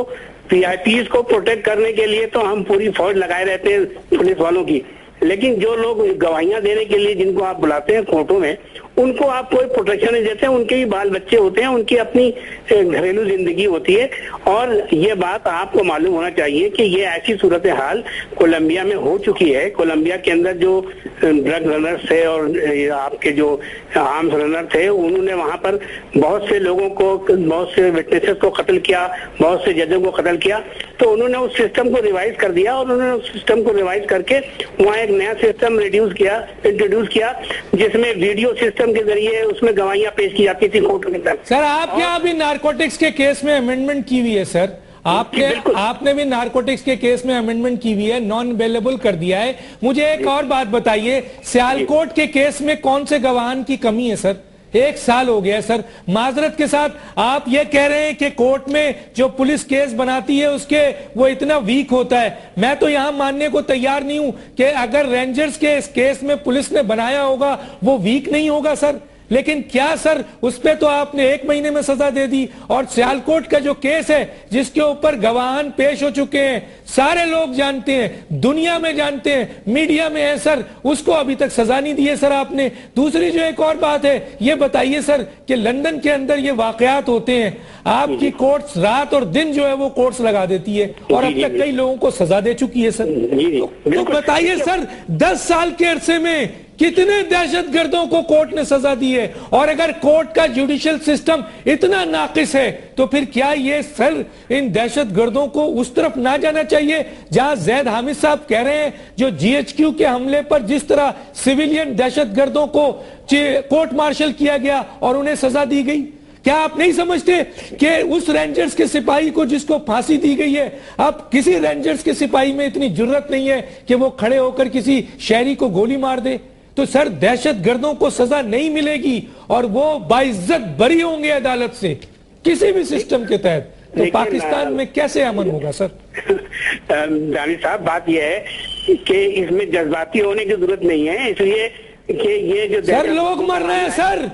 پی آئی پیز کو پروٹیکٹ کرنے کے لیے تو ہم پوری فوج لگائے رہتے ہیں پولیس والوں کی, لیکن جو لوگ گواہیاں دینے کے لیے جن کو آپ بلاتے ہیں کورٹوں میں, ان کو آپ کوئی پروٹیکشن نہیں دیتے. ان کے بھی بال بچے ہوتے ہیں, ان کی اپنی گھریلو زندگی ہوتی ہے. اور یہ بات آپ کو معلوم ہونا چاہیے کہ یہ ایسی صورتحال کولمبیا میں ہو چکی ہے. کولمبیا کے اندر جو ڈرگ رنرز تھے اور آپ کے جو آرمز رنر تھے, انہوں نے وہاں پر بہت سے لوگوں کو, بہت سے وٹنسز کو قتل کیا, بہت سے ججوں کو قتل کیا. تو انہوں نے اس سسٹم کو ریوائز کر دیا, اور انہوں نے اس سسٹم کو ریوائز کر کے وہاں ایک نیا سسٹم انٹروڈیوس کیا جس میں ویڈیو سسٹم کے ذریعے اس میں گواہیاں پیش کی جاتی تھی کورٹ کے اندر. سر آپ کے یہاں بھی نارکوٹکس کے کیس میں امینڈمنٹ کی ہوئی ہے سر, آپ نے بھی نارکوٹکس کے کیس میں امینڈمنٹ کی ہوئی ہے, نان بیلیبل کر دیا ہے. مجھے ایک اور بات بتائیے, سیالکوٹ کے کیس میں کون سے گواہان کی کمی ہے سر؟ 1 سال ہو گیا سر. معذرت کے ساتھ آپ یہ کہہ رہے ہیں کہ کورٹ میں جو پولیس کیس بناتی ہے اس کے وہ اتنا ویک ہوتا ہے. میں تو یہاں ماننے کو تیار نہیں ہوں کہ اگر رینجرز کے اس کیس میں پولیس نے بنایا ہوگا وہ ویک نہیں ہوگا سر. لیکن کیا سر اس پہ تو آپ نے 1 مہینے میں سزا دے دی, اور سیالکوٹ کا جو کیس ہے جس کے اوپر گواہان پیش ہو چکے ہیں, سارے لوگ جانتے ہیں, دنیا میں جانتے ہیں, میڈیا میں ہے سر, اس کو ابھی تک سزا نہیں دی ہے سر آپ نے. دوسری جو ایک اور بات ہے, یہ بتائیے سر کہ لندن کے اندر یہ واقعات ہوتے ہیں, آپ کی کورٹس رات اور دن جو ہے وہ کورٹس لگا دیتی ہے, اور اب تک کئی لوگوں کو سزا دے چکی ہے سر. تو بتائیے سر 10 سال کے عرصے میں کتنے دہشت گردوں کو کورٹ نے سزا دی ہے؟ اور اگر کورٹ کا جوڈیشل سسٹم اتنا ناقص ہے تو پھر کیا یہ سر ان دہشت گردوں کو اس طرف نہ جانا چاہیے جہاں زید حامد صاحب کہہ رہے ہیں جو جی ایچ کیو کے حملے پر جس طرح سویلین دہشت گردوں کو کورٹ مارشل کیا گیا اور انہیں سزا دی گئی؟ کیا آپ نہیں سمجھتے کہ اس رینجرز کے سپاہی کو جس کو پھانسی دی گئی ہے, اب کسی رینجرز کے سپاہی میں اتنی جرت نہیں ہے کہ وہ کھڑے ہو کر کسی شہری کو گولی مار دے؟ تو سر دہشت گردوں کو سزا نہیں ملے گی اور وہ باعزت بری ہوں گے عدالت سے کسی بھی سسٹم کے تحت, تو پاکستان میں کیسے امن ہوگا سر؟ دانی صاحب بات یہ ہے کہ اس میں جذباتی ہونے کی ضرورت نہیں ہے, اس لیے کہ یہ جو سر لوگ مر رہے ہیں سر,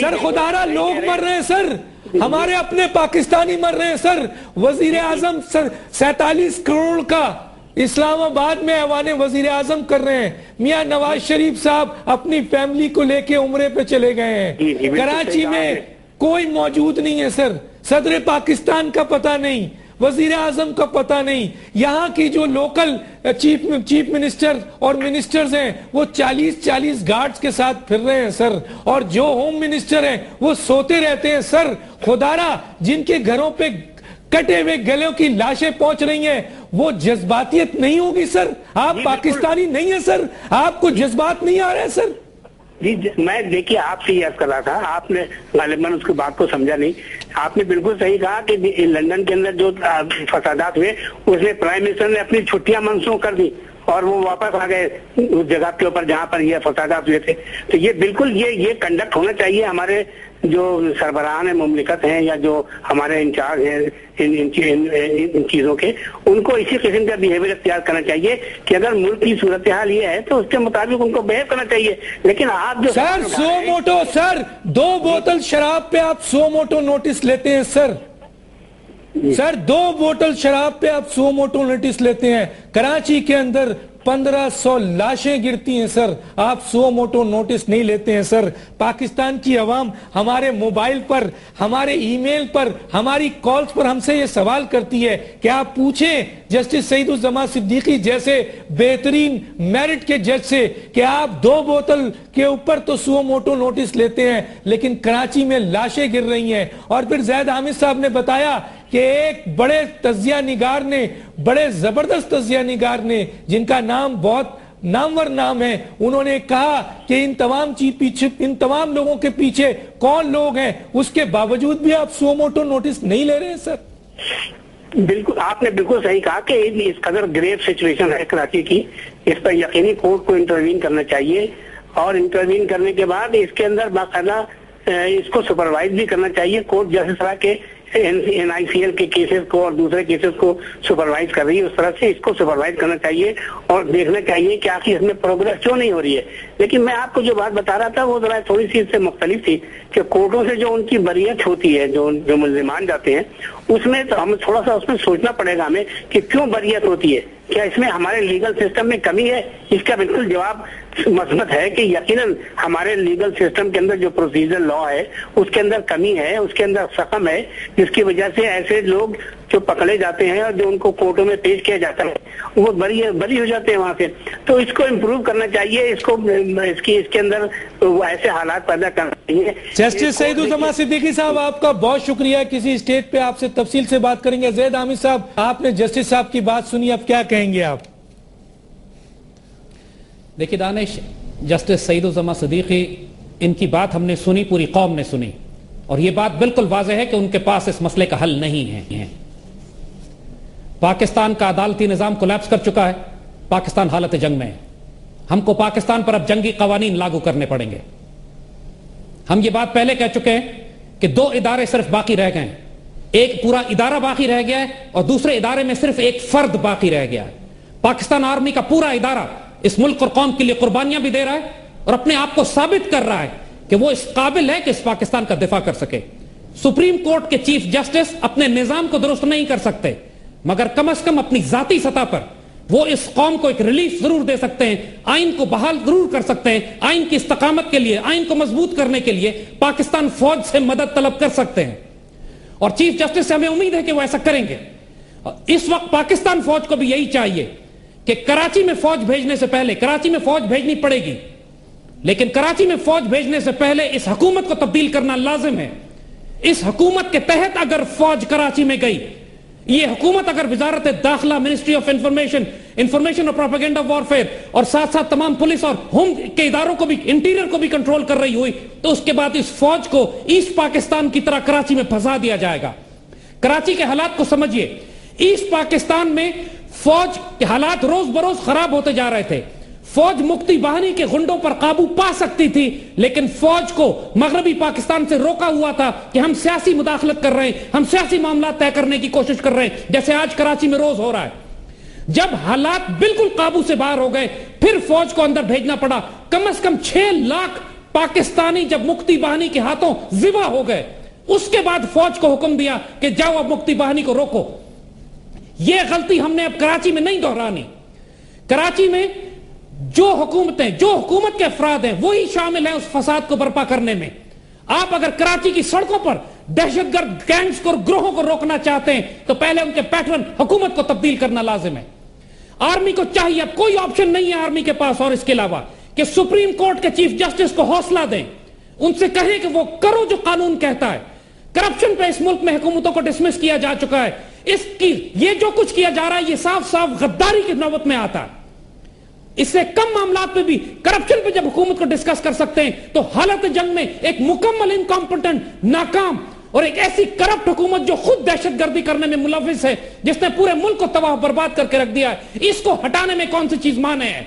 سر خدارہ لوگ مر رہے ہیں سر, ہمارے اپنے پاکستانی مر رہے ہیں سر. وزیر اعظم 47 کروڑ کا اسلام آباد میں ایوان وزیر اعظم کر رہے ہیں. میاں نواز شریف صاحب اپنی فیملی کو لے کے عمرے پہ چلے گئے ہیں. کراچی میں کوئی موجود نہیں ہے سر, صدر پاکستان کا پتہ نہیں, وزیر اعظم کا پتہ نہیں, یہاں کی جو لوکل چیف منسٹر اور منسٹرز ہیں وہ 40 گارڈز کے ساتھ پھر رہے ہیں سر, اور جو ہوم منسٹر ہیں وہ سوتے رہتے ہیں سر. خدارا جن کے گھروں پہ کٹے ہوئے گلوں کی لاشیں پہنچ رہی ہیں وہ جذباتیت نہیں ہوگی سر؟ آپ پاکستانی نہیں ہیں سر؟ آپ کو جذبات نہیں آ رہے ہیں سر؟ جی میں دیکھیے آپ سے یہ عرض کر رہا تھا, آپ نے غالباً اس کی بات کو سمجھا نہیں. آپ نے بالکل صحیح کہا کہ لندن کے اندر جو فسادات ہوئے اس میں پرائم منسٹر نے اپنی چھٹیاں منسوخ کر دی اور وہ واپس آ گئے اس جگہ کے اوپر جہاں پر یہ فسادات ہوئے تھے. تو یہ بالکل یہ کنڈکٹ ہونا چاہیے. ہمارے جو سربراہان مملکت ہیں یا جو ہمارے انچارج ہیں ان چیزوں کے, ان کو اسی قسم کا بیہیویئر اختیار کرنا چاہیے کہ اگر ملک کی صورتحال یہ ہے تو اس کے مطابق ان کو بہیو کرنا چاہیے. لیکن آپ جو سر 100 موٹو سر 2 بوتل شراب پہ آپ 100 موٹو نوٹس لیتے ہیں سر. سر 2 بوتل شراب پہ آپ 100 موٹو نوٹس لیتے ہیں. کراچی کے اندر 1500 لاشیں گرتی ہیں سر, آپ 100 موٹو نوٹس نہیں لیتے ہیں سر. پاکستان کی عوام ہمارے موبائل پر, ہمارے ای میل پر, ہماری کالز پر ہم سے یہ سوال کرتی ہے کہ آپ پوچھیں جسٹس سعید الزماں صدیقی جیسے بہترین میرٹ کے جج سے کہ آپ 2 بوتل کے اوپر تو 100 موٹو نوٹس لیتے ہیں لیکن کراچی میں لاشیں گر رہی ہیں. اور پھر زید حامد صاحب نے بتایا کہ ایک بڑے تجزیہ نگار نے, بڑے زبردست تجزیہ نگار نے جن کا نام بہت نامور نام ہے, انہوں نے کہا کہ ان تمام لوگوں کے پیچھے کون لوگ ہیں, اس کے باوجود بھی آپ 100 موٹو نوٹس نہیں لے رہے ہیں سر. بالکل آپ نے بالکل صحیح کہا کہ اس قدر گریو سچویشن ہے کراچی کی, اس پر یقینی کورٹ کو انٹروین کرنا چاہیے اور انٹروین کرنے کے بعد اس کے اندر باقاعدہ اس کو سپروائز بھی کرنا چاہیے. کورٹ جیسے طرح کے NICL کے کیسز کو اور دوسرے کیسز کو سپروائز کر رہی ہے اس طرح سے اس کو سپروائز کرنا چاہیے اور دیکھنا چاہیے کہ آخر اس میں پروگریس کیوں نہیں ہو رہی ہے. لیکن میں آپ کو جو بات بتا رہا تھا وہ ذرا تھوڑی سی اس سے مختلف تھی کہ کورٹوں سے جو ان کی بریت ہوتی ہے, جو ملزمان جاتے ہیں, اس میں تو ہمیں تھوڑا سا اس میں سوچنا پڑے گا ہمیں کہ کیوں بریت ہوتی ہے. کیا اس میں ہمارے لیگل سسٹم میں کمی ہے؟ اس کا بالکل جواب مثبت ہے کہ یقیناً ہمارے لیگل سسٹم کے اندر جو پروسیجر لا ہے اس کے اندر کمی ہے, اس کے اندر سقم ہے, جس کی وجہ سے ایسے لوگ جو پکڑے جاتے ہیں اور جو ان کو کورٹوں میں پیش کیا جاتا ہے وہ بری ہو جاتے ہیں وہاں سے. تو اس کو امپروو کرنا چاہیے, اس کو اس کے اندر ایسے حالات پیدا کرنا چاہیے. جسٹس سعید الزماں صدیقی صاحب آپ کا بہت شکریہ. کسی اسٹیٹ پہ آپ سے تفصیل سے بات کریں گے. زید حامد صاحب آپ نے جسٹس صاحب کی بات سنی, اب کیا کہیں گے آپ؟ دیکھیے دانش, جسٹس سعید الزماں صدیقی ان کی بات ہم نے سنی, پوری قوم نے سنی, اور یہ بات بالکل واضح ہے کہ ان کے پاس اس مسئلے کا حل نہیں ہے. پاکستان کا عدالتی نظام کولیپس کر چکا ہے, پاکستان حالت جنگ میں ہے. ہم کو پاکستان پر اب جنگی قوانین لاگو کرنے پڑیں گے. ہم یہ بات پہلے کہہ چکے ہیں کہ 2 ادارے صرف باقی رہ گئے ہیں. ایک پورا ادارہ باقی رہ گیا ہے اور دوسرے ادارے میں صرف ایک فرد باقی رہ گیا ہے. پاکستان آرمی کا پورا ادارہ اس ملک اور قوم کے لیے قربانیاں بھی دے رہا ہے اور اپنے آپ کو ثابت کر رہا ہے کہ وہ اس قابل ہے کہ اس پاکستان کا دفاع کر سکے. سپریم کورٹ کے چیف جسٹس اپنے نظام کو درست نہیں کر سکتے, مگر کم از کم اپنی ذاتی سطح پر وہ اس قوم کو ایک ریلیف ضرور دے سکتے ہیں, آئین کو بحال ضرور کر سکتے ہیں, آئین کی استقامت کے لیے, آئین کو مضبوط کرنے کے لیے پاکستان فوج سے مدد طلب کر سکتے ہیں. اور چیف جسٹس سے ہمیں امید ہے کہ وہ ایسا کریں گے. اس وقت پاکستان فوج کو بھی یہی چاہیے کہ کراچی میں فوج بھیجنے سے پہلے, کراچی میں فوج بھیجنی پڑے گی, لیکن کراچی میں فوج بھیجنے سے پہلے اس حکومت کو تبدیل کرنا لازم ہے. اس حکومت کے تحت اگر فوج کراچی میں گئی, یہ حکومت اگر وزارت داخلہ, منسٹری آف انفارمیشن اور پروپیگنڈا وارفیئر اور ساتھ ساتھ تمام پولیس اور ہوم کے اداروں کو بھی, انٹیریئر کو بھی کنٹرول کر رہی ہوئی, تو اس کے بعد اس فوج کو ایسٹ پاکستان کی طرح کراچی میں پھنسا دیا جائے گا. کراچی کے حالات کو سمجھیے. ایسٹ پاکستان میں فوج کے حالات روز بروز خراب ہوتے جا رہے تھے. فوج مکتی باہنی کے غنڈوں پر قابو پا سکتی تھی, لیکن فوج کو مغربی پاکستان سے روکا ہوا تھا کہ ہم سیاسی مداخلت کر رہے ہیں, ہم سیاسی معاملات طے کرنے کی کوشش کر رہے ہیں, جیسے آج کراچی میں روز ہو رہا ہے. جب حالات بالکل قابو سے باہر ہو گئے, پھر فوج کو اندر بھیجنا پڑا. کم از کم 6 لاکھ پاکستانی جب مکتی باہنی کے ہاتھوں ذبح ہو گئے, اس کے بعد فوج کو حکم دیا کہ جاؤ اب مکتی باہنی کو روکو. یہ غلطی ہم نے اب کراچی میں نہیں دہرانی. کراچی میں جو حکومت کے افراد ہیں وہی شامل ہیں اس فساد کو برپا کرنے میں. آپ اگر کراچی کی سڑکوں پر دہشت گرد گینگز کو اور گروہوں کو روکنا چاہتے ہیں تو پہلے ان کے پیٹرن حکومت کو تبدیل کرنا لازم ہے. آرمی کو چاہیے، اب کوئی آپشن نہیں ہے آرمی کے پاس اور اس کے علاوہ کہ سپریم کورٹ کے چیف جسٹس کو حوصلہ دیں، ان سے کہیں کہ وہ کرو جو قانون کہتا ہے. کرپشن پہ اس ملک میں حکومتوں کو ڈسمس کیا جا چکا ہے. یہ جو کچھ کیا جا رہا ہے یہ صاف صاف غداری کی نوبت میں آتا ہے. اس سے کم معاملات پہ بھی کرپشن پہ جب حکومت کو ڈسکس کر سکتے ہیں تو حالت جنگ میں ایک مکمل انکمپٹنٹ، ناکام اور ایک ایسی کرپٹ حکومت جو خود دہشت گردی کرنے میں ملوث ہے، جس نے پورے ملک کو تباہ برباد کر کے رکھ دیا ہے، اس کو ہٹانے میں کون سی چیز مانے ہے؟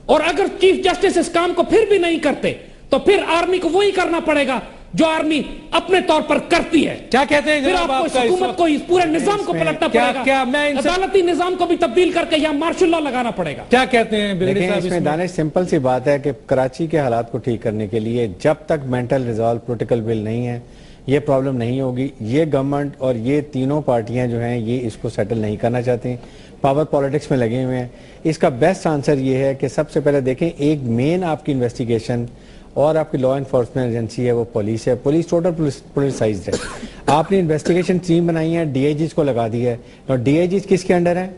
اور اگر چیف جسٹس اس کام کو پھر بھی نہیں کرتے تو پھر آرمی کو وہی کرنا پڑے گا جو آرمی اپنے طور پر کرتی ہے. کیا کہتے ہیں پھر آپ کو اس حکومت کو اس پورے نظام کو پلٹنا پڑے گا، عدالتی نظام کو بھی تبدیل کر کے یہاں مارشل لا لگانا پڑے گا. کیا کہتے ہیں دیکھیں اس میں دانش سمپل سی بات ہے کہ کراچی کے حالات کو ٹھیک کرنے کے لیے جب تک مینٹل ریزالو پولیٹیکل ول نہیں ہے یہ پرابلم نہیں ہوگی. یہ گورنمنٹ اور یہ تینوں پارٹیاں جو ہیں یہ اس کو سیٹل نہیں کرنا چاہتی، پاور پالیٹکس میں لگے ہوئے ہیں. اس کا بیسٹ آنسر یہ ہے کہ سب سے پہلے دیکھیں ایک مین آپ کی انویسٹیگیشن اور آپ کی لا انفورسمنٹ ایجنسی ہے وہ پولیس ہے. پولیس ٹوٹل پولیسائزڈ ہے. آپ نے انویسٹیگیشن ٹیم بنائی ہے، ڈی آئی جیز کو لگا دی ہے، اور ڈی آئی جیز کس کے انڈر ہیں؟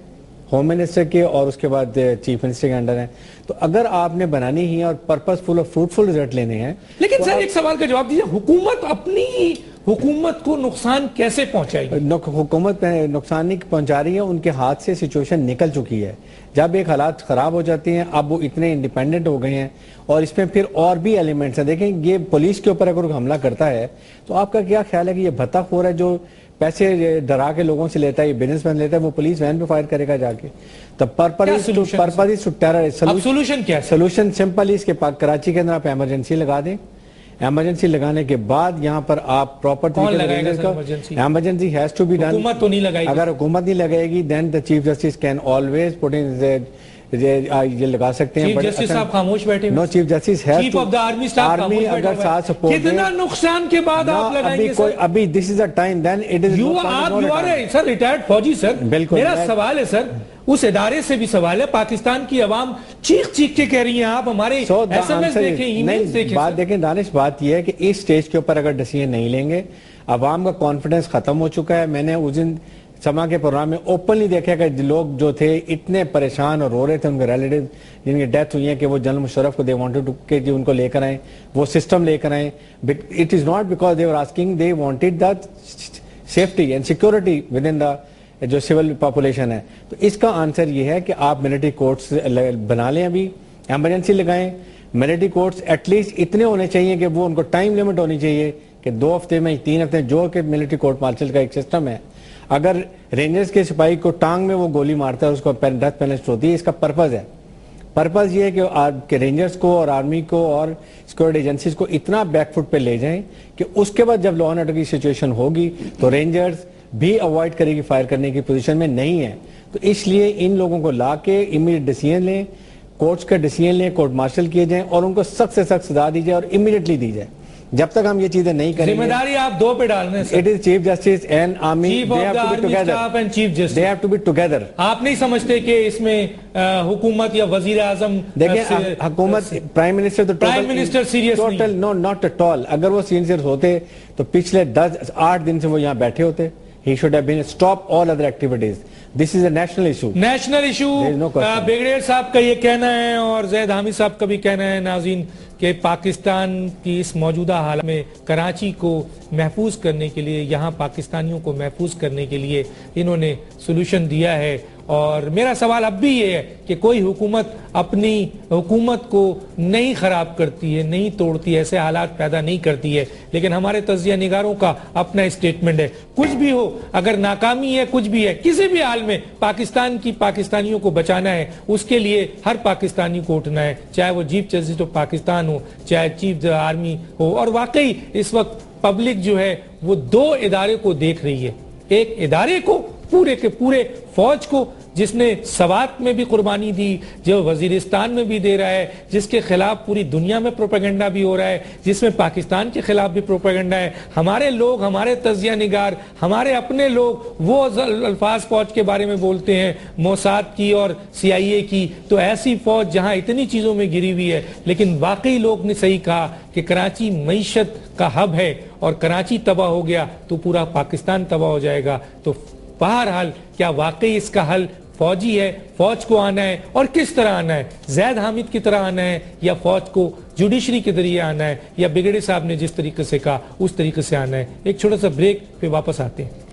ہوم منسٹر کے اور اس کے بعد چیف منسٹر کے انڈر ہیں. تو اگر آپ نے بنانی ہی ہے اور پرپز فل اور فروٹفل ریزلٹ لینے ہیں. لیکن سر ایک سوال کا جواب دیجیے، حکومت اپنی حکومت کو نقصان کیسے پہنچائے گی؟ حکومت نقصان نہیں پہنچا رہی ہے، ان کے ہاتھ سے سچویشن نکل چکی ہے. جب ایک حالات خراب ہو جاتی ہیں اب وہ اتنے انڈیپینڈنٹ ہو گئے ہیں اور اس میں پھر اور بھی ایلیمنٹس ہیں. دیکھیں یہ پولیس کے اوپر اگر حملہ کرتا ہے تو آپ کا کیا خیال ہے کہ یہ بھتہ خور ہے جو پیسے ڈرا کے لوگوں سے لیتا ہے، یہ بزنس مین لیتا ہے، وہ پولیس وین پہ فائر کرے گا جا کے؟ تو سولوشن کیا ہے؟ سولوشن سمپل اس کے پاس کراچی کے اندر آپ ایمرجنسی لگا دیں. ایمرجنسی لگانے کے بعد یہاں پر آپ proper emergency has to be done. حکومت تو نہیں لگائے گی. اگر حکومت نہیں لگائے گی then the chief justice can always put in یہ لگا سکتے ہیں. چیف جسٹس صاحب خاموش بیٹھے، no chief justice has chief of the army staff army اگر ساتھ سپورٹ کتنا نقصان کے بعد آپ لگائیں گے سر؟ ابھی this is a time then it is you are sir retired فوجی سر. بالکل میرا سوال ہے سر، اس ادارے سے بھی سوال ہے، پاکستان کی عوام چیخ چیخ کے کہہ رہی ہیں، آپ ہمارے ایس ایم ایس دیکھیں، ای میل دیکھیں. بات دیکھیں دانش، بات یہ ہے کہ اس سٹیج کے اوپر اگر ڈیسیژن نہیں لیں گے عوام کا کانفیڈنس ختم ہو چکا ہے. میں نے اس دن سما کے پروگرام میں اوپنلی دیکھا کہ لوگ جو تھے اتنے پریشان اور رو رہے تھے، ان کے ریلیٹیو جن کی ڈیتھ ہوئی ہے کہ وہ جنرل مشرف کو دے وانٹڈ ٹو کہ ان کو لے کر آئیں، وہ سسٹم لے کر آئیں. It is not because they were asking, they wanted the safety and security within the جو سول پاپولیشن ہے. تو اس کا آنسر یہ ہے کہ آپ ملٹری کورٹس بنا لیں، ابھی ایمرجنسی لگائیں. ملٹری کورٹس ایٹ لیسٹ اتنے ہونے چاہیے کہ وہ ان کو ٹائم لمٹ ہونی چاہیے کہ 2 ہفتے میں 3 ہفتے جو کہ ملٹری کورٹ مارشل کا ایک سسٹم ہے. اگر رینجرز کے سپاہی کو ٹانگ میں وہ گولی مارتا ہے اس کو ڈیتھ پینلٹی ہوتی ہے. اس کا پرپز ہے، پرپز یہ ہے کہ رینجرز کو اور آرمی کو اور سیکورٹی ایجنسیز کو اتنا بیک فٹ پہ لے جائیں کہ اس کے بعد جب لا اینڈ آرڈر کی سچویشن ہوگی تو رینجرز بھی اوائڈ کرے گی فائر کرنے کی پوزیشن میں نہیں ہے. تو اس لیے ان لوگوں کو لا کے امیڈیٹ ڈیسیژن لیں، کورٹس کا ڈیسیژن لیں، کورٹ مارشل کیے جائیں اور ان کو سخت سے سخت سزا دی جائے اور امیڈیٹلی دی جائے. جب تک ہم یہ چیزیں نہیں کریں گے، ذمہ داری آپ 2 پہ ڈالنے ہیں. It is chief justice and army, they have to be together, they have to be together. آپ نہیں سمجھتے کہ اس میں حکومت یا وزیر اعظم؟ دیکھیں حکومت پرائم منسٹر تو پرائم منسٹر سیریس نہیں total no not at all. اگر وہ سینسیئر ہوتے تو پچھلے 8 دن سے وہ یہاں بیٹھے ہوتے. He should have been stop all other activities. This is a national issue. National issue. Brigadier صاحب کا یہ کہنا ہے اور زید حامد صاحب کا بھی کہنا ہے ناظرین کہ پاکستان کی اس موجودہ حالت میں کراچی کو محفوظ کرنے کے لیے، یہاں پاکستانیوں کو محفوظ کرنے کے لیے انہوں نے سولوشن دیا ہے. اور میرا سوال اب بھی یہ ہے کہ کوئی حکومت اپنی حکومت کو نہیں خراب کرتی ہے، نہیں توڑتی ہے، ایسے حالات پیدا نہیں کرتی ہے. لیکن ہمارے تجزیہ نگاروں کا اپنا اسٹیٹمنٹ ہے، کچھ بھی ہو، اگر ناکامی ہے، کچھ بھی ہے، کسی بھی حال میں پاکستان کی پاکستانیوں کو بچانا ہے، اس کے لیے ہر پاکستانی کو اٹھنا ہے، چاہے وہ چیف جسٹس آف پاکستان ہو، چاہے چیف آرمی ہو. اور واقعی اس وقت پبلک جو ہے وہ 2 ادارے کو دیکھ رہی ہے. ایک ادارے کو، پورے کے پورے فوج کو جس نے سوات میں بھی قربانی دی، جو وزیرستان میں بھی دے رہا ہے، جس کے خلاف پوری دنیا میں پروپیگنڈا بھی ہو رہا ہے، جس میں پاکستان کے خلاف بھی پروپیگنڈا ہے. ہمارے لوگ، ہمارے تجزیہ نگار، ہمارے اپنے لوگ وہ الفاظ فوج کے بارے میں بولتے ہیں، موساد کی اور CIA کی. تو ایسی فوج جہاں اتنی چیزوں میں گری ہوئی ہے، لیکن واقعی لوگ نے صحیح کہا کہ کراچی معیشت کا ہب ہے، اور کراچی تباہ ہو گیا تو پورا پاکستان تباہ ہو جائے گا. تو بہرحال کیا واقعی اس کا حل فوجی ہے؟ فوج کو آنا ہے، اور کس طرح آنا ہے؟ زید حامد کی طرح آنا ہے، یا فوج کو جوڈیشری کے ذریعے آنا ہے، یا بگڑے صاحب نے جس طریقے سے کہا اس طریقے سے آنا ہے؟ ایک چھوٹا سا بریک، پھر واپس آتے ہیں.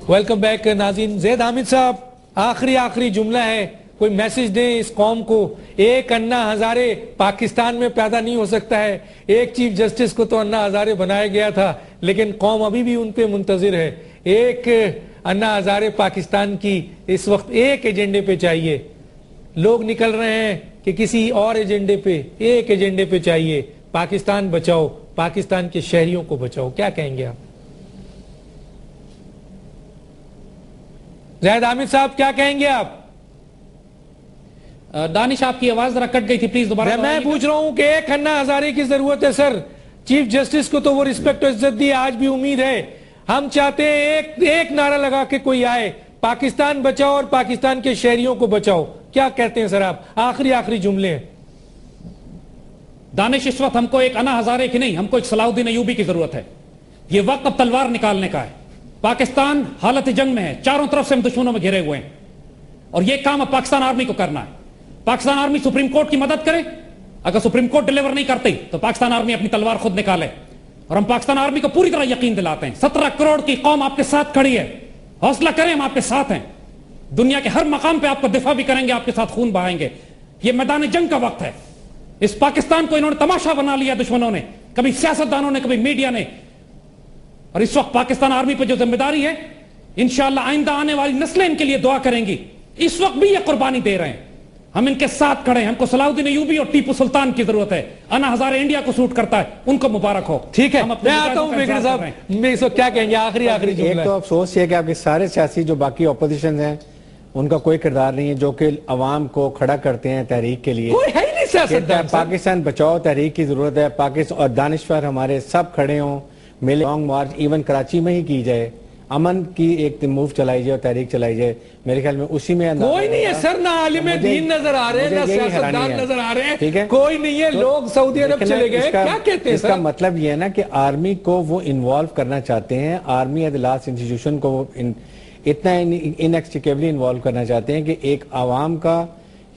ویلکم بیک ناظرین. زید حامد صاحب، آخری جملہ ہے، کوئی میسج دیں اس قوم کو. ایک انا ہزارے پاکستان میں پیدا نہیں ہو سکتا ہے. ایک چیف جسٹس کو تو انا ہزارے بنایا گیا تھا، لیکن قوم ابھی بھی ان پہ منتظر ہے. ایک انا ہزارے پاکستان کی اس وقت ایک ایجنڈے پہ چاہیے. لوگ نکل رہے ہیں کہ کسی اور ایجنڈے پہ، ایک ایجنڈے پہ چاہیے. پاکستان بچاؤ، پاکستان کے شہریوں کو بچاؤ. کیا کہیں گے آپ؟ زید حامد صاحب کیا کہیں گے آپ؟ دانش آپ کی آواز ذرا کٹ گئی تھی، پلیز دوبارہ. میں پوچھ رہا ہوں کہ ایک انا ہزارے کی ضرورت ہے سر. چیف جسٹس کو تو وہ رسپیکٹ و عزت دی، آج بھی امید ہے. ہم چاہتے ہیں ایک نعرہ لگا کے کوئی آئے، پاکستان بچاؤ اور پاکستان کے شہریوں کو بچاؤ. کیا کہتے ہیں سر آپ؟ آخری جملے ہیں. دانش، اس وقت ہم کو ایک انا ہزارے کی نہیں، ہم کو ایک صلاح الدین ایوبی کی ضرورت ہے. یہ وقت اب تلوار نکالنے کا ہے. پاکستان حالت جنگ میں ہے، چاروں طرف سے ہم دشمنوں میں گھرے ہوئے ہیں، اور یہ کام اب پاکستان آرمی کو کرنا ہے. پاکستان آرمی سپریم کورٹ کی مدد کرے. اگر سپریم کورٹ ڈیلیور نہیں کرتی تو پاکستان آرمی اپنی تلوار خود نکالے. اور ہم پاکستان آرمی کو پوری طرح یقین دلاتے ہیں، 17 کروڑ کی قوم آپ کے ساتھ کھڑی ہے. حوصلہ کریں، ہم آپ کے ساتھ ہیں. دنیا کے ہر مقام پہ آپ کا دفاع بھی کریں گے، آپ کے ساتھ خون بہائیں گے. یہ میدان جنگ کا وقت ہے. اس پاکستان کو انہوں نے تماشا بنا لیا دشمنوں نے، کبھی سیاستدانوں نے، کبھی میڈیا نے. اور اس وقت پاکستان آرمی پہ جو ذمہ داری ہے، انشاءاللہ آئندہ آنے والی نسلیں ان کے لیے دعا کریں گی. اس وقت بھی یہ قربانی دے رہے ہیں، ہم ان کے ساتھ کھڑے ہیں. ہم کو صلاح الدین ایوبی اور ٹیپو سلطان کی ضرورت ہے. انا ہزارے انڈیا کو سوٹ کرتا ہے، ان کو مبارک ہو. ٹھیک ہے، میں آتا ہوں بگڑے صاحب. میں اس وقت کیا کہیں گے؟ آخری جملہ. ایک تو افسوس یہ کہ آپ کے سارے سیاسی جو باقی اپوزیشن ہیں ان کا کوئی کردار نہیں ہے جو کہ عوام کو کھڑا کرتے ہیں تحریک کے لیے. کوئی ہے ہی نہیں سیاستدان. پاکستان بچاؤ تحریک کی ضرورت ہے. پاکستان اور دانشور ہمارے سب کھڑے ہوں، ملے لانگ مارچ ایون کراچی میں ہی کی جائے، امن کی ایک موو چلائی جائے اور تحریک چلائی جائے. میرے خیال میں اسی میں کوئی نہیں ہے سر، نہ عالم دین نظر آ رہے ہیں، نہ سیاستدان نظر آ رہے ہیں. کوئی نہیں ہے. لوگ سعودی عرب چلے گئے. کیا کہتے ہیں اس کا مطلب یہ ہے نا کہ آرمی کو وہ انوالو کرنا چاہتے ہیں. آرمی ایز لاسٹ انسٹیٹیوشن کو وہ اتنا انیکسٹیکیبلی انوالو کرنا چاہتے ہیں کہ ایک عوام کا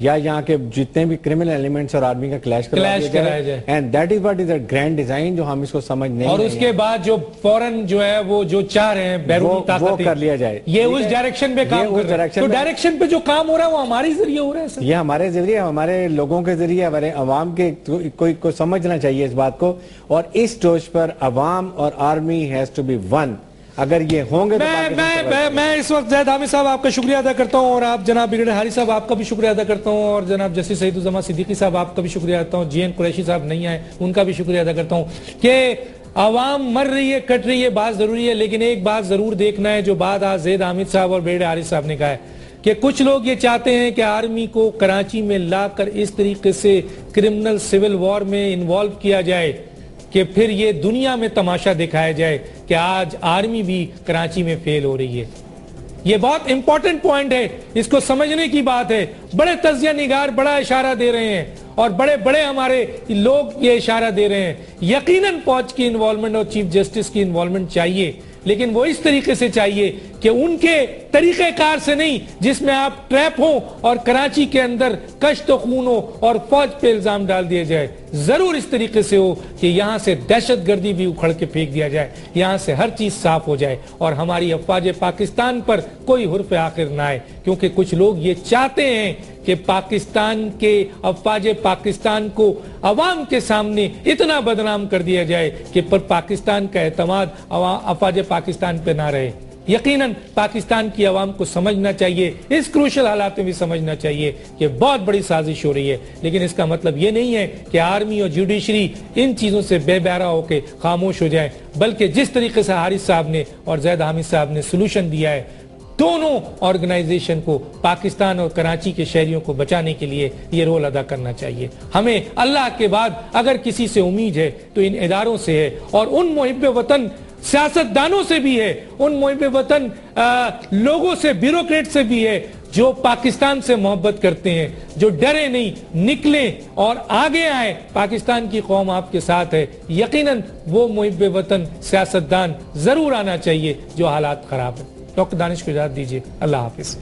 یا یہاں کے جتنے بھی کرمنل ایلیمنٹس اور آرمی کا کلیش کرایا جائے. And that is what is a grand design جو ہم اس کو سمجھ نہیں. اور اس کے بعد جو فوراً جو ہے وہ جو چاہ رہے ہیں بیرونی طاقتیں، وہ کر لیا جائے. یہ اس ڈائریکشن پہ کام کر رہے ہیں. تو ڈائریکشن پہ جو کام ہو رہا ہے وہ ہمارے ذریعے ہو رہا ہے سر. یہ ہمارے ذریعے، ہمارے لوگوں کے ذریعے، ہمارے عوام کے کوئی کو سمجھنا چاہیے اس بات کو. اور اس ٹوچ پر عوام اور army has to be one. اگر یہ ہوں گے میں اس وقت زید حامد صاحب آپ کا شکریہ ادا کرتا ہوں، اور آپ جناب بگڑے حاری صاحب آپ کا بھی شکریہ ادا کرتا ہوں، اور جناب جسٹس سعید الزماں صدیقی صاحب آپ کا بھی شکریہ ادا کرتا ہوں. GN قریشی صاحب نہیں آئے، ان کا بھی شکریہ ادا کرتا ہوں. کہ عوام مر رہی ہے، کٹ رہی ہے، بات ضروری ہے، لیکن ایک بات ضرور دیکھنا ہے جو بات آج زید حامد صاحب اور بگڑے حاری صاحب نے کہا ہے کہ کچھ لوگ یہ چاہتے ہیں کہ آرمی کو کراچی میں لا کر اس طریقے سے کرمنل سول وار میں انوالو کیا جائے کہ پھر یہ دنیا میں تماشا دکھایا جائے کہ آج آرمی بھی کراچی میں فیل ہو رہی ہے. یہ بہت امپورٹنٹ پوائنٹ ہے، اس کو سمجھنے کی بات ہے. بڑے تجزیہ نگار بڑا اشارہ دے رہے ہیں، اور بڑے بڑے ہمارے لوگ یہ اشارہ دے رہے ہیں. یقیناً فوج کی انوالومنٹ اور چیف جسٹس کی انوالومنٹ چاہیے، لیکن وہ اس طریقے سے چاہیے کہ ان کے طریقہ کار سے نہیں جس میں آپ ٹریپ ہوں اور کراچی کے اندر کشت و خون ہو اور فوج پہ الزام ڈال دیا جائے. ضرور اس طریقے سے ہو کہ یہاں سے دہشت گردی بھی اکھڑ کے پھینک دیا جائے، یہاں سے ہر چیز صاف ہو جائے، اور ہماری افواج پاکستان پر کوئی حرف آخر نہ آئے. کیونکہ کچھ لوگ یہ چاہتے ہیں کہ پاکستان کے افواج پاکستان کو عوام کے سامنے اتنا بدنام کر دیا جائے کہ پر پاکستان کا اعتماد افواج پاکستان پہ نہ رہے. یقیناً پاکستان کی عوام کو سمجھنا چاہیے، اس کروشل حالات میں بھی سمجھنا چاہیے کہ بہت بڑی سازش ہو رہی ہے، لیکن اس کا مطلب یہ نہیں ہے کہ آرمی اور جوڈیشری ان چیزوں سے بے بہرا ہو کے خاموش ہو جائیں، بلکہ جس طریقے سے حارث صاحب نے اور زید حامد صاحب نے سلوشن دیا ہے، دونوں آرگنائزیشن کو پاکستان اور کراچی کے شہریوں کو بچانے کے لیے یہ رول ادا کرنا چاہیے۔ ہمیں اللہ کے بعد اگر کسی سے امید ہے تو ان اداروں سے ہے، اور ان محب وطن سیاستدانوں سے بھی ہے، ان محب وطن لوگوں سے، بیوروکریٹ سے بھی ہے، جو پاکستان سے محبت کرتے ہیں، جو ڈرے نہیں، نکلیں اور آگے آئیں۔ پاکستان کی قوم آپ کے ساتھ ہے، یقیناً وہ محب وطن سیاستدان ضرور آنا چاہیے جو حالات خراب ہیں۔ ڈاکٹر دانش کو اجازت دیجیے، اللہ حافظ۔